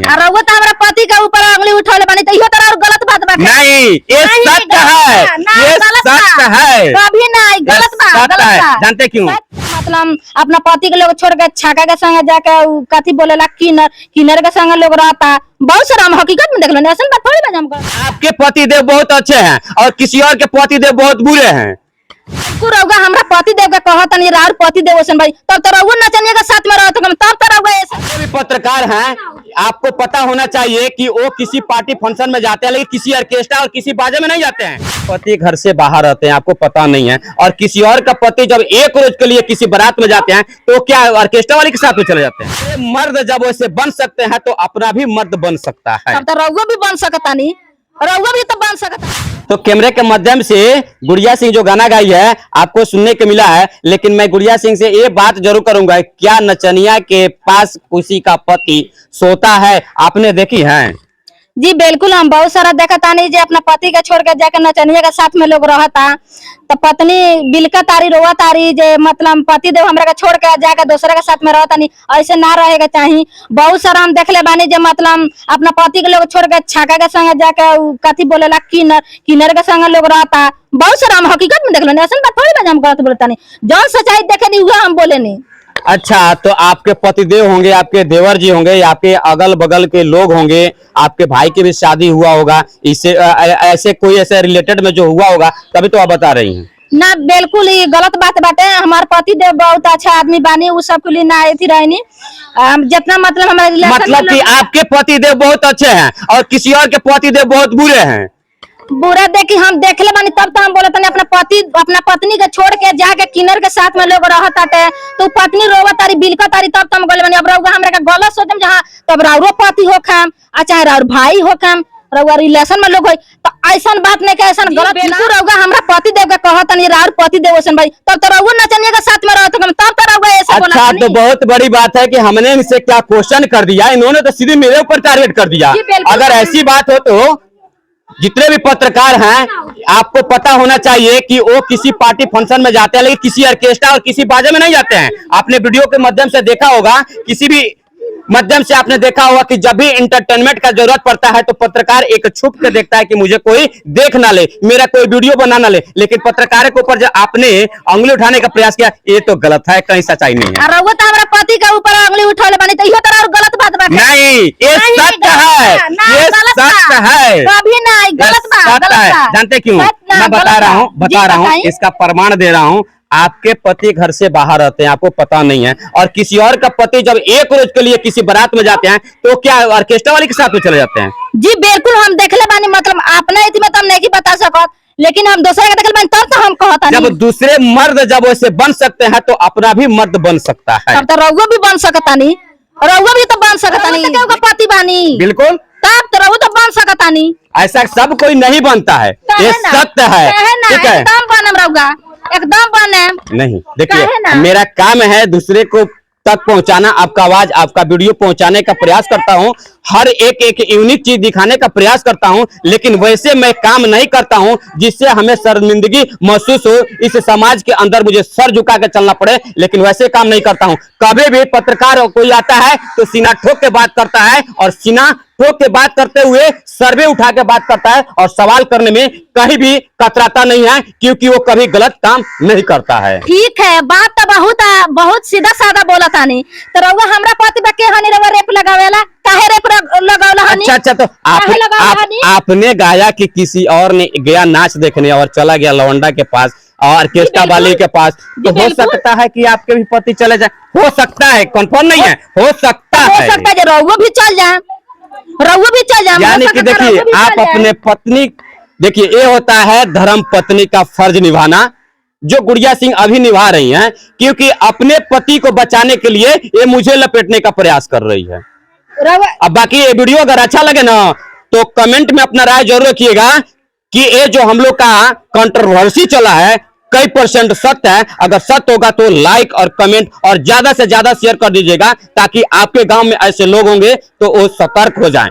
है। रउआ तो हमारा पति के ऊपर उंगली उठौले बानी, तो इहो तरह और गलत बात बा। नहीं, ये सत्य है, ये सत्य है, कभी नहीं, गलत बात, गलत बात। जानते क्यों? मतलब अपना पति के लोग छोड़ के छाका के संग जाके कथी बोलेला किन्नर के संग लोग रहता। बहुत सारा हम हकीकत में देखलो, ऐसा बात थोड़ी बा हमको। आपके पतिदेव बहुत अच्छे हैं और किसी और के पतिदेव बहुत बुरे हैं। रउआ हमरा पति देव के कहत नहीं, राउर पति देव ओसन भाई, तब तो रउआ नचनिया के साथ में रहत, तब तो रउआ ऐसा। जो भी पत्रकार हैं, आपको पता होना चाहिए कि वो किसी पार्टी फंक्शन में जाते हैं, लेकिन किसी ऑर्केस्ट्रा और किसी बाजे में नहीं जाते हैं। पति घर से बाहर रहते हैं, आपको पता नहीं है, और किसी और का पति जब एक रोज के लिए किसी बारात में जाते हैं तो क्या ऑर्केस्ट्रा वाले के साथ में चले जाते हैं। मर्द जब वैसे बन सकते हैं तो अपना भी मर्द बन सकता है। तब तो रउआ भी बन सकता नहीं, रउआ भी तो बन सकता। तो कैमरे के माध्यम से गुड़िया सिंह जो गाना गाई है आपको सुनने को मिला है, लेकिन मैं गुड़िया सिंह से ये बात जरूर करूंगा, क्या नचनिया के पास किसी का पति सोता है? आपने देखी है? जी बिल्कुल, हम बहुत सारा देखता नहीं जे अपना पति के छोड़ के जाकर नचनिया के साथ में लोग रहता, तो पत्नी बिलका तारी रोवा तारी जे मतलब पति देव हमरा के छोड़ के जाकर दूसरे के साथ में रहता नहीं, ऐसे ना रहेगा चाहिए। बहुत सारा हम देखले बानी जे मतलब अपना पति के लोग छोड़ के छाका के संग जाकर कथी बोलेला किन्नर के संग लोग रहता। बहुत सारा हम हकीकत में देखलो, ऐसा बात थोड़ी बा हम गलत बोलता नहीं, जौन सच्चाई देखे नहीं हुआ हम बोले नहीं। अच्छा, तो आपके पतिदेव होंगे, आपके देवर जी होंगे, आपके अगल बगल के लोग होंगे, आपके भाई की भी शादी हुआ होगा, इससे ऐसे कोई ऐसे रिलेटेड में जो हुआ होगा तभी तो आप बता रही हैं ना। बिल्कुल ये गलत बात बाटे, हमारे पति देव बहुत अच्छा आदमी बानी, वो सब के लिए ना थी रहनी जितना मतलब हमारे मतलब कि आपके पतिदेव बहुत अच्छे हैं और किसी और के पतिदेव बहुत बुरे हैं। बुरा देखी हम देखले बानी, तब तो हम बोलत नहीं अपना पत्नी के छोड़ के जाके किन्नर के साथ में लोग रहताटे, तो पत्नी रोवा तारी बिलका तारी, तब तो हम बोले बानी अब रउआ हमरा के गलत सोचम जहां तब राउरो पति होखम आ चाहे राउर भाई होखम, रउआ रिलेशन में लोग होई, तो ऐसा बात नहीं के ऐसा गलत बिल्कुल। रउआ हमरा पति देव के कहत नहीं, राउर पति देव ओसन भाई, तब तो रउआ नचनिया के साथ में रहत, तब तो रउआ ऐसा बोला। अच्छा, तो बहुत बड़ी बात है कि हमने इनसे क्या क्वेश्चन कर दिया, इन्होंने तो सीधे मेरे ऊपर टारगेट कर दिया। अगर ऐसी बात हो तो जितने भी पत्रकार हैं आपको पता होना चाहिए कि वो किसी पार्टी फंक्शन में जाते हैं, लेकिन किसी ऑर्केस्ट्रा और किसी बाजे में नहीं जाते हैं। आपने वीडियो के माध्यम से देखा होगा, किसी भी माध्यम से आपने देखा होगा कि जब भी इंटरटेनमेंट का जरूरत पड़ता है तो पत्रकार एक छुप के देखता है कि मुझे कोई देख ना ले, मेरा कोई वीडियो बना ना ले, लेकिन पत्रकार के ऊपर जब आपने उंगली उठाने का प्रयास किया, ये तो गलत है, कहीं सच्चाई नहीं है। रउआ तो हमारा पति के ऊपर उंगली उठौले बानी, तो इहो तरह और गलत बात बा। नहीं, ये सत्य है, ये सत्य है, कभी नहीं, गलत बात, गलत बात। जानते क्यों? मैं बता रहा हूँ, इसका प्रमाण दे रहा हूँ। आपके पति घर से बाहर रहते हैं, आपको पता नहीं है, और किसी और का पति जब एक रोज के लिए किसी बारात में जाते हैं तो क्या ऑर्केस्ट्रा वाले के साथ में चले जाते हैं। जी बिल्कुल, हम देखले बानी, मतलब अपना इतने तो हम नहीं बता सकत, लेकिन हम दूसरे के देखले बानी, तब तो हम कहता नहीं। जब दूसरे मर्द जब वैसे बन सकते हैं तो अपना भी मर्द बन सकता है। तब तो रउआ भी बन सकता नहीं, रउआ भी तो बन सकता नहीं, तो पति बानी बिल्कुल, तब तो रउआ तो बन सकता नहीं। ऐसा सब कोई नहीं बनता है, ये सत्य है, ठीक है? एकदम बनम रउआ, एकदम बने नहीं। देखिए, मेरा काम है दूसरे को तक पहुंचाना, आपका आवाज, आपका वीडियो पहुंचाने का प्रयास करता हूं, हर एक यूनिक चीज दिखाने का प्रयास करता हूं, लेकिन वैसे मैं काम नहीं करता हूं जिससे हमें शर्मिंदगी महसूस हो, इस समाज के अंदर मुझे सर झुका के चलना पड़े, लेकिन वैसे काम नहीं करता हूं। कभी भी पत्रकार कोई आता है तो सीना ठोक के बात करता है, और सीना ठोक के बात करते हुए सर्वे उठा के बात करता है, और सवाल करने में कहीं भी कतराता नहीं है, क्योंकि वो कभी गलत काम नहीं करता है। ठीक है, बात तो बहुत सीधा साधा बोला था नहीं, तो रउआ हमरा पति बा के हनी रउआ रेप लगावेला, काहे रेप लगावला हनी? अच्छा, तो आपने गाया कि किसी और ने गया नाच देखने और चला गया लवंडा के पास और ऑर्केस्ट्रा वाले के पास, तो हो सकता है कि आपके भी पति चले जाए, हो सकता है, कंफर्म नहीं है, हो सकता है रउआ भी चल जाए, रउआ भी चल जाए। यानी कि देखिए, आप अपने पत्नी, देखिए ये होता है धर्म पत्नी का फर्ज निभाना, जो गुड़िया सिंह अभी निभा रही हैं, क्योंकि अपने पति को बचाने के लिए ये मुझे लपेटने का प्रयास कर रही है। अब बाकी ये वीडियो अगर अच्छा लगे ना तो कमेंट में अपना राय जरूर रखिएगा कि ये जो हम लोग का कंट्रोवर्सी चला है कई % सत्य है। अगर सत्य होगा तो लाइक और कमेंट और ज्यादा से ज्यादा शेयर कर दीजिएगा, ताकि आपके गांव में ऐसे लोग होंगे तो वो सतर्क हो जाएं।